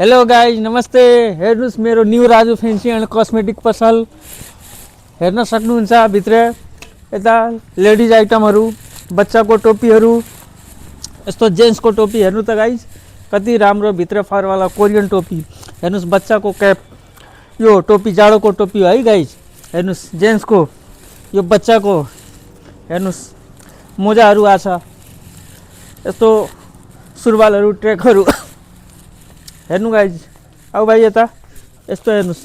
Hello guys नमस्ते। हेर्नुस् मेरो new Raju fancy and cosmetic पसल हेर्न सक्नुहुन्छ। भित्र यता लेडिज आइटमहरू, बच्चाको टोपीहरू, यस्तो जेन्ट्सको टोपी हेर्नु त गाइज कति राम्रो भित्र फरवाला कोरियन टोपी। हेर्नुस् बच्चाको क्याप, यो टोपी जाडोको टोपी हो है गाइज। हेर्नुस् जेन्ट्सको, यो बच्चाको। हेर्नुस् मोजाहरू आछ, यस्तो सुरुवालहरू, ट्र्याकहरू। हेर्नु गाइज, अब भाइ यता यस्तो हेर्नुस्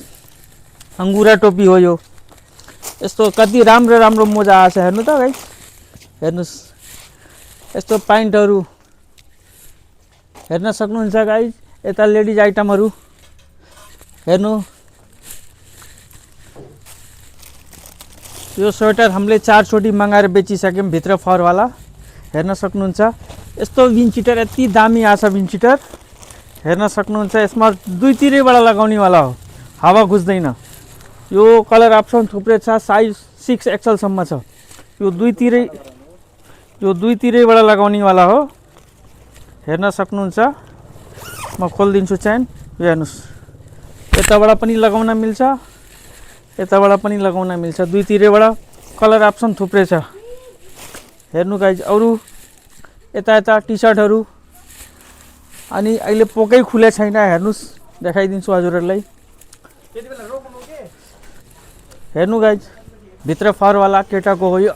अङ्गुरा टोपी हो यो। यस्तो कति राम्रो राम्रो मोजा आछ हेर्नु त गाइज। हेर्नुस् यस्तो प्यान्टहरू हेर्न सक्नुहुन्छ गाइज। यता लेडिज आइटमहरू हेर्नु, यो स्वेटर हामीले 4 चोटि मगाएर बेचिसक्यौँ भित्र फरवाला। हेर्न सक्नुहुन्छ यस्तो विन्ड यति दामी आछ विन्ड हेर्न सक्नुहुन्छ। यसमा दुईतिरैबाट लगाउनेवाला हो, हावा घुस्दैन। यो कलर अप्सन थुप्रै छ, साइज 6XL सम्म छ। यो दुईतिरैबाट लगाउनेवाला हो। हेर्न सक्नुहुन्छ, म खोलिदिन्छु चेन। यो हेर्नुस्, यताबाट पनि लगाउन मिल्छ, यताबाट पनि लगाउन मिल्छ। दुईतिरैबाट कलर अप्सन थुप्रै छ। हेर्नु गाइज, अरू यता टी सर्टहरू। अनि अहिले पोकै खुले छैन। हेर्नुस् देखाइदिन्छु हजुरहरूलाई। हेर्नु गाइज, भित्र फरवाला केटाको हो यो।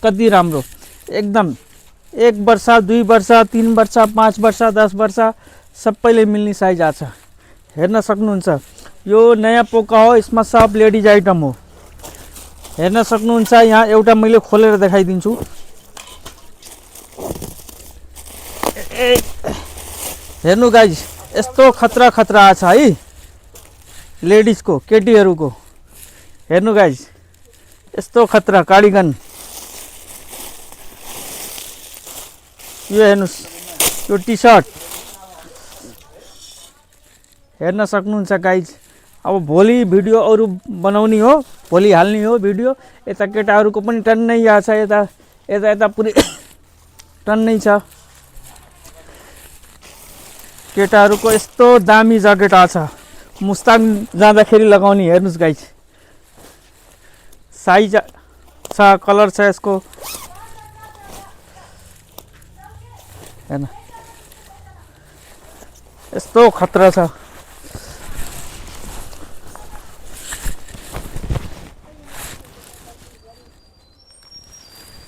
कति राम्रो एकदम। 1 वर्ष, 2 वर्ष, 3 वर्ष, 5 वर्ष, 10 वर्ष सबैले मिल्ने साइज आछ। हेर्न सक्नुहुन्छ यो नयाँ पोका हो, यसमा सब लेडिज आइटम हो। हेर्न सक्नुहुन्छ, यहाँ एउटा मैले खोलेर देखाइदिन्छु। हेर्नु गाइज, यस्तो खतरा खतरा आछ है लेडिजको, केटीहरूको। हेर्नु गाइज, यस्तो खतरा कार्डिगन। यो हेर्नुस्, यो टी सर्ट हेर्न सक्नुहुन्छ गाइज। अब भोलि भिडियो अरू बनाउने हो, भोलि हाल्ने हो भिडियो। यता केटाहरूको पनि टन्नै आछ, यता पुरै टन्नै छ। केटाहरूको यस्तो दामी ज्याकेट आछ, मुस्ताङ जाँदाखेरि लगाउने। हेर्नुस् गाइज, साइज छ, कलर छ यसको। हेर्न यस्तो खतरा छ।